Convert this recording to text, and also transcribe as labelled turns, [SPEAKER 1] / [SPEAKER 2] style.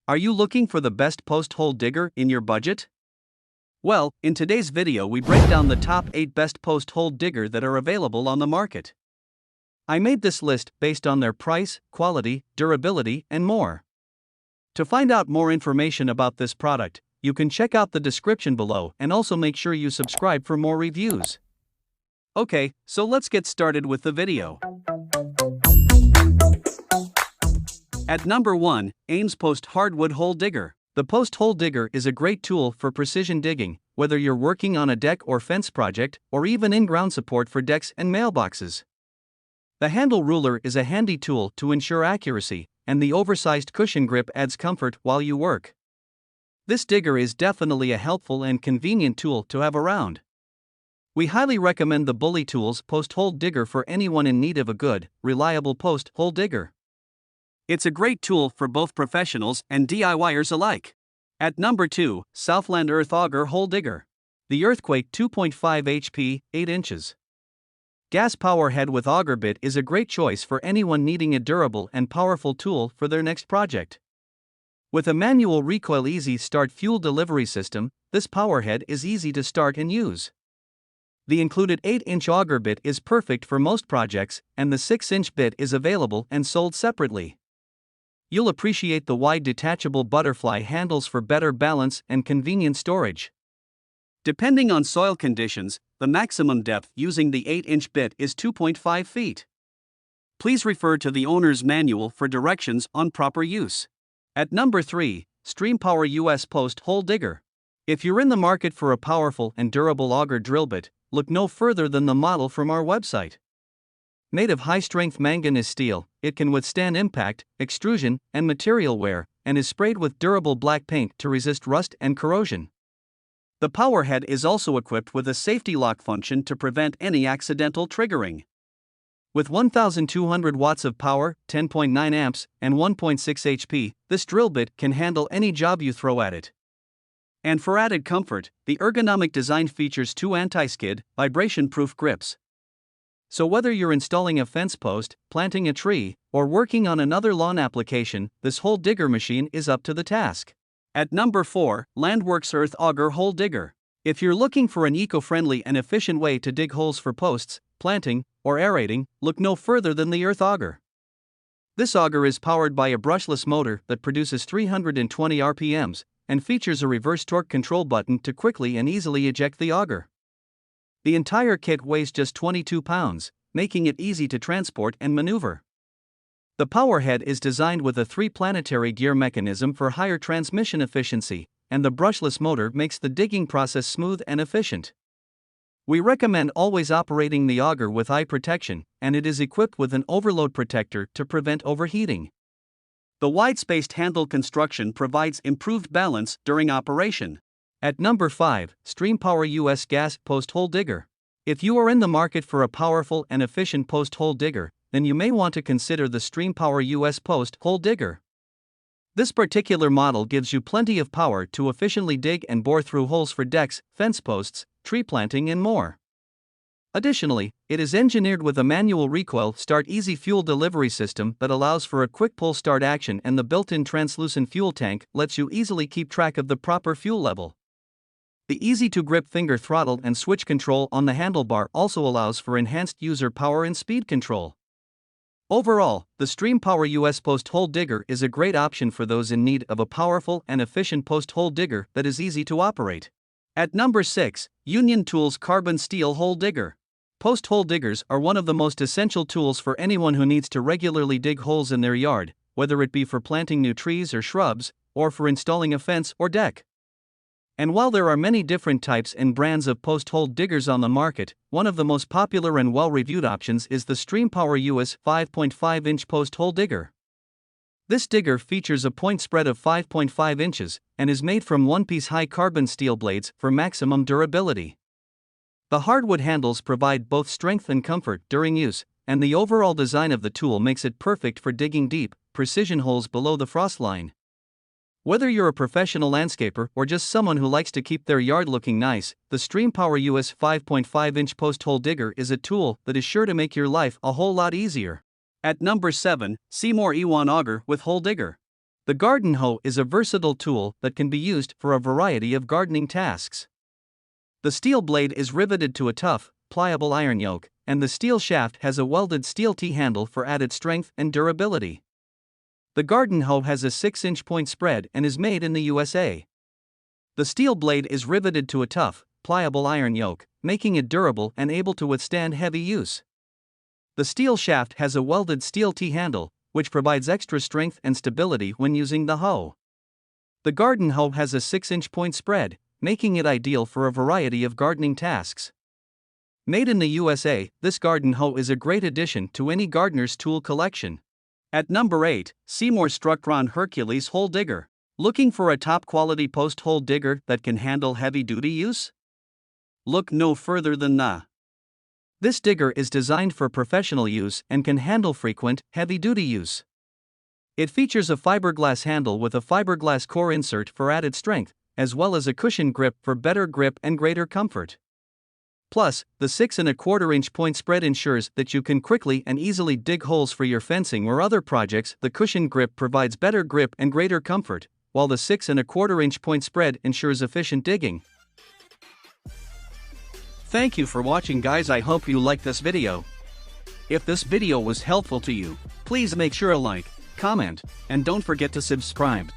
[SPEAKER 1] Are you looking for the best post hole digger in your budget? Well, in today's video we break down the top 8 best post hole digger that are available on the market. I made this list based on their price, quality, durability, and more. To find out more information about this product, you can check out the description below and also make sure you subscribe for more reviews. Okay, so let's get started with the video. At number 1, AMES Post Hardwood Hole Digger. The post hole digger is a great tool for precision digging, whether you're working on a deck or fence project, or even in-ground support for decks and mailboxes. The handle ruler is a handy tool to ensure accuracy, and the oversized cushion grip adds comfort while you work. This digger is definitely a helpful and convenient tool to have around. We highly recommend the Bully Tools Post Hole Digger for anyone in need of a good, reliable post hole digger. It's a great tool for both professionals and DIYers alike. At number 2, Southland Earth Auger Hole Digger. The Earthquake 2.5 HP, 8 inches. Gas power head with auger bit is a great choice for anyone needing a durable and powerful tool for their next project. With a manual recoil easy start fuel delivery system, this power head is easy to start and use. The included 8-inch auger bit is perfect for most projects, and the 6-inch bit is available and sold separately. You'll appreciate the wide detachable butterfly handles for better balance and convenient storage. Depending on soil conditions, the maximum depth using the 8-inch bit is 2.5 feet. Please refer to the owner's manual for directions on proper use. At number 3, XtremepowerUS Post Hole Digger. If you're in the market for a powerful and durable auger drill bit, look no further than the model from our website. Made of high-strength manganese steel, it can withstand impact, extrusion, and material wear, and is sprayed with durable black paint to resist rust and corrosion. The power head is also equipped with a safety lock function to prevent any accidental triggering. With 1,200 watts of power, 10.9 amps, and 1.6 HP, this drill bit can handle any job you throw at it. And for added comfort, the ergonomic design features 2 anti-skid, vibration-proof grips. So whether you're installing a fence post, planting a tree, or working on another lawn application, this hole digger machine is up to the task. At number 4, Landworks Earth Auger Hole Digger. If you're looking for an eco-friendly and efficient way to dig holes for posts, planting, or aerating, look no further than the Earth Auger. This auger is powered by a brushless motor that produces 320 RPMs, and features a reverse torque control button to quickly and easily eject the auger. The entire kit weighs just 22 pounds, making it easy to transport and maneuver. The power head is designed with a 3-planetary gear mechanism for higher transmission efficiency, and the brushless motor makes the digging process smooth and efficient. We recommend always operating the auger with eye protection, and it is equipped with an overload protector to prevent overheating. The wide-spaced handle construction provides improved balance during operation. At number 5, XtremepowerUS Gas Post Hole Digger. If you are in the market for a powerful and efficient post hole digger, then you may want to consider the XtremepowerUS Post Hole Digger. This particular model gives you plenty of power to efficiently dig and bore through holes for decks, fence posts, tree planting, and more. Additionally, it is engineered with a manual recoil start easy fuel delivery system that allows for a quick pull start action, and the built-in translucent fuel tank lets you easily keep track of the proper fuel level. The easy-to-grip finger throttle and switch control on the handlebar also allows for enhanced user power and speed control. Overall, the XtremepowerUS Post Hole Digger is a great option for those in need of a powerful and efficient post hole digger that is easy to operate. At number 6, Union Tools Carbon Steel Hole Digger. Post hole diggers are one of the most essential tools for anyone who needs to regularly dig holes in their yard, whether it be for planting new trees or shrubs, or for installing a fence or deck. And while there are many different types and brands of post hole diggers on the market, one of the most popular and well-reviewed options is the XtremepowerUS 5.5-inch post hole digger. This digger features a point spread of 5.5 inches and is made from one-piece high carbon steel blades for maximum durability. The hardwood handles provide both strength and comfort during use, and the overall design of the tool makes it perfect for digging deep, precision holes below the frost line. Whether you're a professional landscaper or just someone who likes to keep their yard looking nice, the XtremepowerUS 5.5-inch post hole digger is a tool that is sure to make your life a whole lot easier. At number 7, Seymour Iwan Auger with Hole Digger. The garden hoe is a versatile tool that can be used for a variety of gardening tasks. The steel blade is riveted to a tough, pliable iron yoke, and the steel shaft has a welded steel T-handle for added strength and durability. The garden hoe has a 6-inch point spread and is made in the USA. The steel blade is riveted to a tough, pliable iron yoke, making it durable and able to withstand heavy use. The steel shaft has a welded steel T-handle, which provides extra strength and stability when using the hoe. The garden hoe has a 6-inch point spread, making it ideal for a variety of gardening tasks. Made in the USA, this garden hoe is a great addition to any gardener's tool collection. At number 8, Seymour Structron Hercules Hole Digger. Looking for a top-quality post-hole digger that can handle heavy-duty use? Look no further than This digger is designed for professional use and can handle frequent, heavy-duty use. It features a fiberglass handle with a fiberglass core insert for added strength, as well as a cushion grip for better grip and greater comfort. Plus, the 6 1/4-inch point spread ensures that you can quickly and easily dig holes for your fencing or other projects. The cushion grip provides better grip and greater comfort, while the 6 1/4-inch point spread ensures efficient digging. Thank you for watching, guys. I hope you liked this video. If this video was helpful to you, please make sure to like, comment, and don't forget to subscribe.